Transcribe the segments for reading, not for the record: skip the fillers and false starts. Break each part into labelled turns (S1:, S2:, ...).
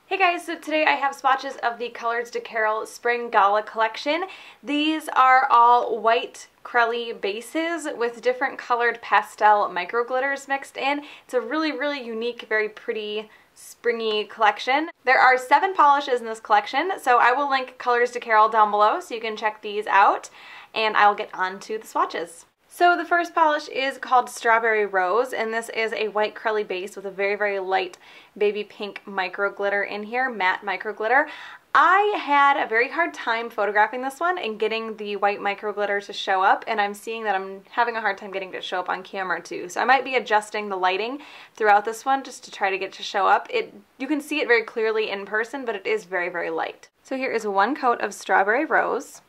S1: Hey guys, so today I have swatches of the Colors de Carol Spring Gala collection. These are all white crelly bases with different colored pastel micro glitters mixed in. It's a really unique, very pretty, springy collection. There are 7 polishes in this collection, so I will link Colors de Carol down below so you can check these out, and I'll get on to the swatches. So the first polish is called Strawberry Rose, and this is a white crelly base with a very light baby pink micro glitter in here, matte micro glitter. I had a very hard time photographing this one and getting the white micro glitter to show up, and I'm seeing that I'm having a hard time getting it to show up on camera too. So I might be adjusting the lighting throughout this one just to try to get it to show up. You can see it very clearly in person, but it is very light. So here is 1 coat of Strawberry Rose.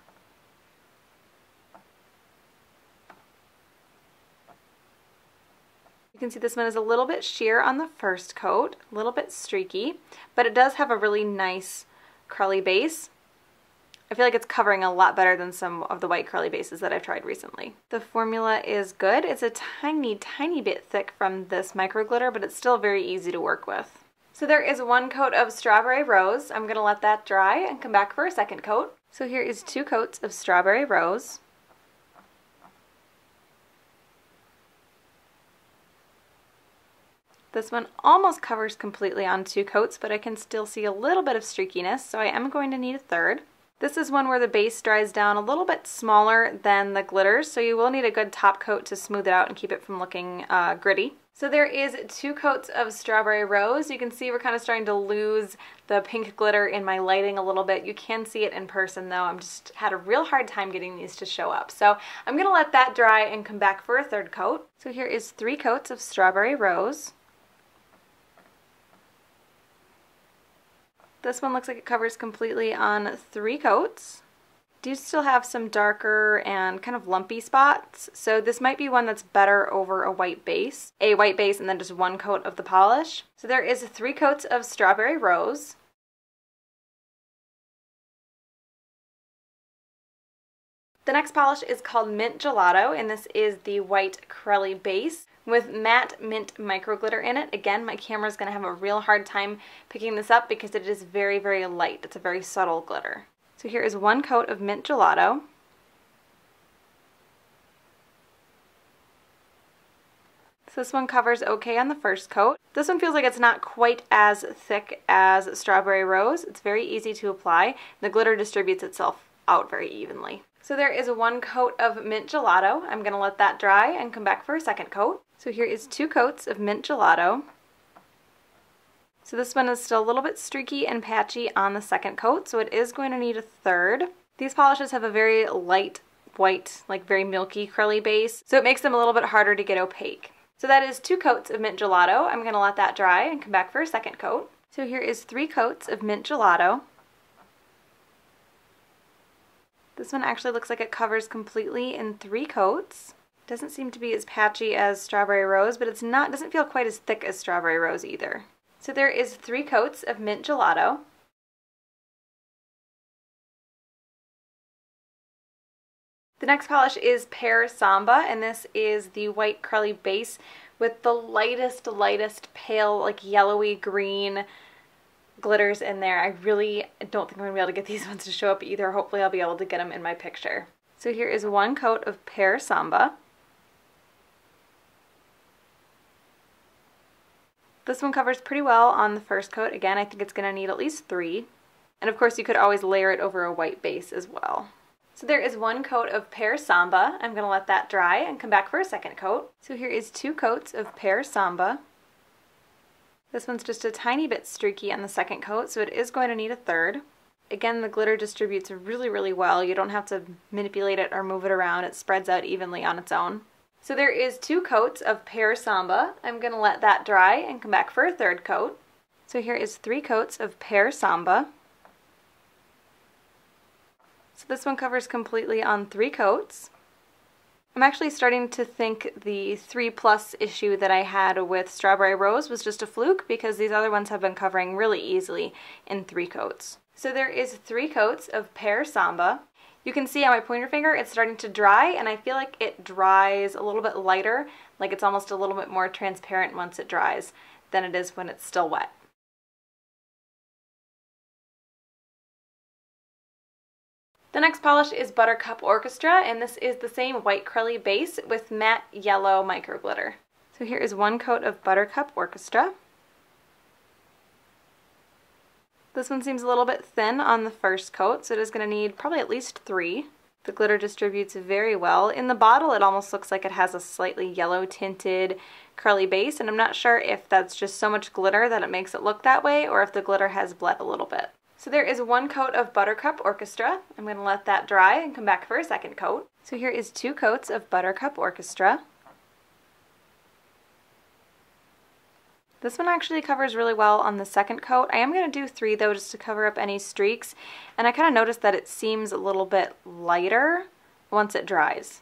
S1: You can see this one is a little bit sheer on the first coat, a little bit streaky, but it does have a really nice crelly base. I feel like it's covering a lot better than some of the white crelly bases that I've tried recently. The formula is good. It's a tiny bit thick from this micro glitter, but it's still very easy to work with. So there is 1 coat of Strawberry Rose. I'm going to let that dry and come back for a second coat. So here is 2 coats of Strawberry Rose. This one almost covers completely on 2 coats, but I can still see a little bit of streakiness, so I am going to need a third. This is one where the base dries down a little bit smaller than the glitters, so you will need a good top coat to smooth it out and keep it from looking gritty. So there is 2 coats of Strawberry Rose. You can see we're kind of starting to lose the pink glitter in my lighting a little bit. You can see it in person though. I'm just had a real hard time getting these to show up. So I'm going to let that dry and come back for a third coat. So here is 3 coats of Strawberry Rose. This one looks like it covers completely on 3 coats. Do still have some darker and kind of lumpy spots, so this might be one that's better over a white base. A white base and then just 1 coat of the polish. So there is 3 coats of Strawberry Rose. The next polish is called Mint Gelato, and this is the white crelly base with matte mint micro glitter in it. Again, my camera is going to have a real hard time picking this up because it is very light. It's a very subtle glitter. So here is 1 coat of Mint Gelato. So this one covers okay on the first coat. This one feels like it's not quite as thick as Strawberry Rose. It's very easy to apply. The glitter distributes itself out very evenly. So there is 1 coat of Mint Gelato. I'm going to let that dry and come back for a second coat. So here is 2 coats of Mint Gelato. So this one is still a little bit streaky and patchy on the second coat, so it is going to need a third. These polishes have a very light white, like very milky crelly base, so it makes them a little bit harder to get opaque. So that is 2 coats of Mint Gelato. I'm going to let that dry and come back for a second coat. So here is 3 coats of Mint Gelato. This one actually looks like it covers completely in 3 coats. Doesn't seem to be as patchy as Strawberry Rose, but doesn't feel quite as thick as Strawberry Rose either. So there is 3 coats of Mint Gelato. The next polish is Pear Samba, and this is the white crelly base with the lightest pale, like yellowy green glitters in there. I really don't think I'm going to be able to get these ones to show up either. Hopefully I'll be able to get them in my picture. So here is 1 coat of Pear Samba. This one covers pretty well on the first coat. Again, I think it's going to need at least 3. And of course you could always layer it over a white base as well. So there is 1 coat of Pear Samba. I'm going to let that dry and come back for a second coat. So here is 2 coats of Pear Samba. This one's just a tiny bit streaky on the second coat, so it is going to need a third. Again, the glitter distributes really well. You don't have to manipulate it or move it around. It spreads out evenly on its own. So there is 2 coats of Pear Samba. I'm going to let that dry and come back for a third coat. So here is 3 coats of Pear Samba. So this one covers completely on 3 coats. I'm actually starting to think the 3+ issue that I had with Strawberry Rose was just a fluke because these other ones have been covering really easily in 3 coats. So there is 3 coats of Pear Samba. You can see on my pointer finger it's starting to dry, and I feel like it dries a little bit lighter, like it's almost a little bit more transparent once it dries than it is when it's still wet. The next polish is Buttercup Orchestra, and this is the same white curly base with matte yellow micro glitter. So here is one coat of Buttercup Orchestra. This one seems a little bit thin on the first coat, so it is going to need probably at least 3. The glitter distributes very well. In the bottle, it almost looks like it has a slightly yellow tinted curly base, and I'm not sure if that's just so much glitter that it makes it look that way, or if the glitter has bled a little bit. So there is one coat of Buttercup Orchestra. I'm going to let that dry and come back for a second coat. So here is 2 coats of Buttercup Orchestra. This one actually covers really well on the second coat. I am going to do 3 though, just to cover up any streaks, and I kind of noticed that it seems a little bit lighter once it dries.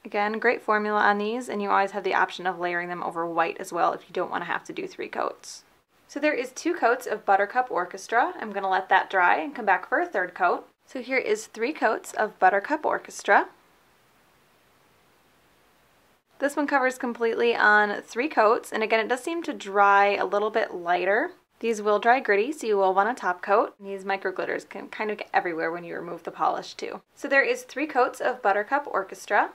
S1: Again, great formula on these, and you always have the option of layering them over white as well if you don't want to have to do 3 coats. So there is 2 coats of Buttercup Orchestra. I'm going to let that dry and come back for a third coat. So here is 3 coats of Buttercup Orchestra. This one covers completely on 3 coats, and again, it does seem to dry a little bit lighter. These will dry gritty, so you will want a top coat. These micro glitters can kind of get everywhere when you remove the polish too. So there is 3 coats of Buttercup Orchestra.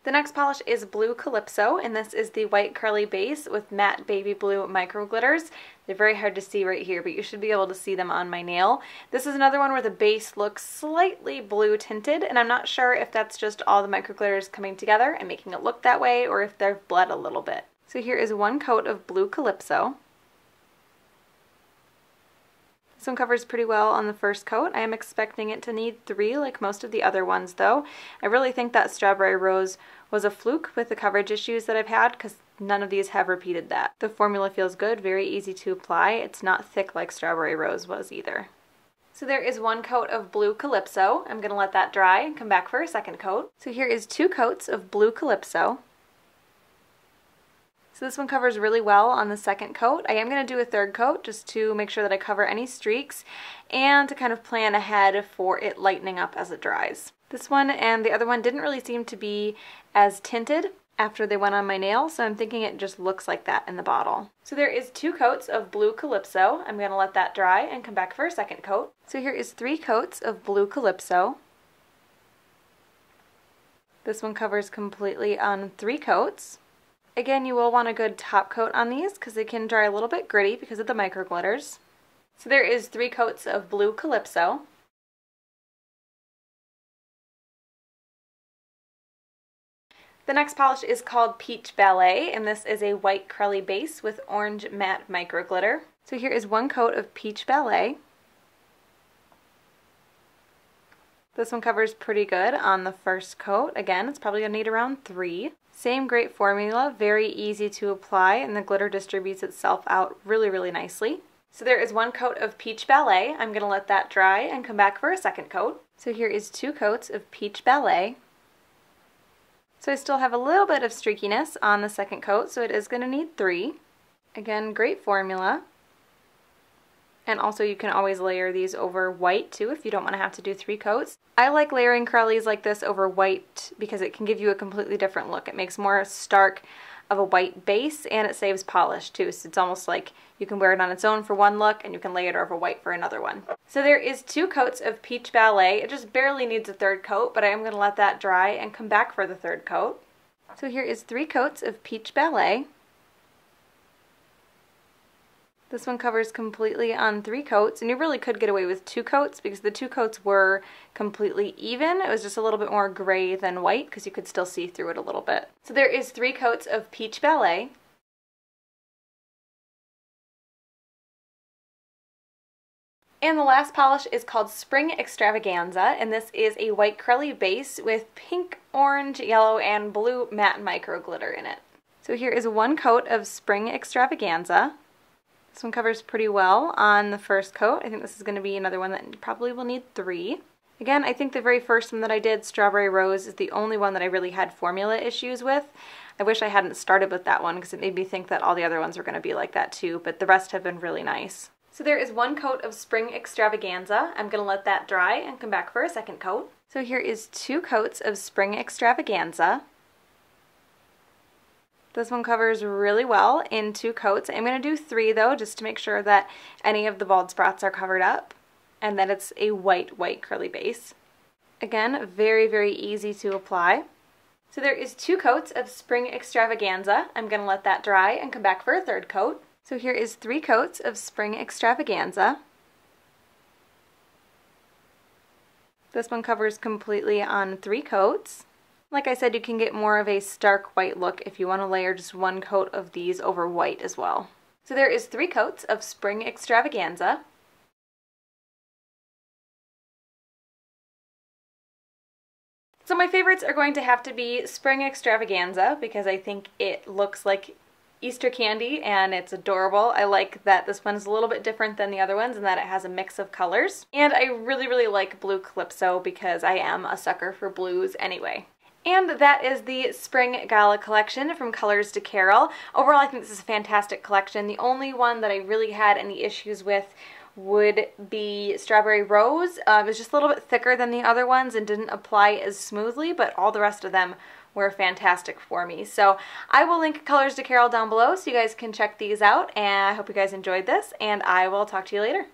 S1: The next polish is Blue Calypso, and this is the white curly base with matte baby blue micro glitters. They're very hard to see right here, but you should be able to see them on my nail. This is another one where the base looks slightly blue tinted, and I'm not sure if that's just all the micro glitters coming together and making it look that way, or if they've bled a little bit. So here is one coat of Blue Calypso. This one covers pretty well on the first coat. I am expecting it to need 3 like most of the other ones though. I really think that Strawberry Rose was a fluke with the coverage issues that I've had, because none of these have repeated that. The formula feels good, very easy to apply. It's not thick like Strawberry Rose was either. So there is one coat of Blue Calypso. I'm going to let that dry and come back for a second coat. So here is 2 coats of Blue Calypso. So this one covers really well on the second coat. I am going to do a third coat just to make sure that I cover any streaks and to kind of plan ahead for it lightening up as it dries. This one and the other one didn't really seem to be as tinted after they went on my nail, so I'm thinking it just looks like that in the bottle. So there is 2 coats of Blue Calypso. I'm going to let that dry and come back for a second coat. So here is 3 coats of Blue Calypso. This one covers completely on 3 coats. Again, you will want a good top coat on these because they can dry a little bit gritty because of the micro glitters. So there is 3 coats of Blue Calypso. The next polish is called Peach Ballet, and this is a white curly base with orange matte micro glitter. So here is 1 coat of Peach Ballet. This one covers pretty good on the first coat. Again, it's probably going to need around 3. Same great formula, very easy to apply, and the glitter distributes itself out really, really nicely. So there is 1 coat of Peach Ballet. I'm going to let that dry and come back for a second coat. So here is 2 coats of Peach Ballet. So I still have a little bit of streakiness on the second coat, so it is going to need 3. Again, great formula. And also you can always layer these over white too if you don't want to have to do 3 coats. I like layering curlies like this over white because it can give you a completely different look. It makes more stark of a white base and it saves polish too. So it's almost like you can wear it on its own for one look and you can lay it over white for another one. So there is 2 coats of Peach Ballet. It just barely needs a third coat, but I am going to let that dry and come back for the third coat. So here is 3 coats of Peach Ballet. This one covers completely on 3 coats, and you really could get away with 2 coats because the 2 coats were completely even. It was just a little bit more gray than white because you could still see through it a little bit. So there is 3 coats of Peach Ballet. And the last polish is called Spring Extravaganza, and this is a white curly base with pink, orange, yellow, and blue matte micro glitter in it. So here is 1 coat of Spring Extravaganza. This one covers pretty well on the first coat. I think this is going to be another one that probably will need 3. Again, I think the very first one that I did, Strawberry Rose, is the only one that I really had formula issues with. I wish I hadn't started with that one because it made me think that all the other ones were going to be like that too, but the rest have been really nice. So there is 1 coat of Spring Extravaganza. I'm going to let that dry and come back for a second coat. So here is 2 coats of Spring Extravaganza. This one covers really well in 2 coats. I'm going to do 3 though, just to make sure that any of the bald spots are covered up and that it's a white curly base. Again, very, very easy to apply. So there is 2 coats of Spring Extravaganza. I'm going to let that dry and come back for a 3rd coat. So here is 3 coats of Spring Extravaganza. This one covers completely on 3 coats. Like I said, you can get more of a stark white look if you want to layer just 1 coat of these over white as well. So there is 3 coats of Spring Extravaganza. So my favorites are going to have to be Spring Extravaganza because I think it looks like Easter candy and it's adorable. I like that this one is a little bit different than the other ones and that it has a mix of colors. And I really, really like blue Calypso because I am a sucker for blues anyway. And that is the Spring Gala collection from Colors to Carol. Overall, I think this is a fantastic collection. The only one that I really had any issues with would be Strawberry Rose. It was just a little bit thicker than the other ones and didn't apply as smoothly, but all the rest of them were fantastic for me. So I will link Colors to Carol down below so you guys can check these out, and I hope you guys enjoyed this, and I will talk to you later.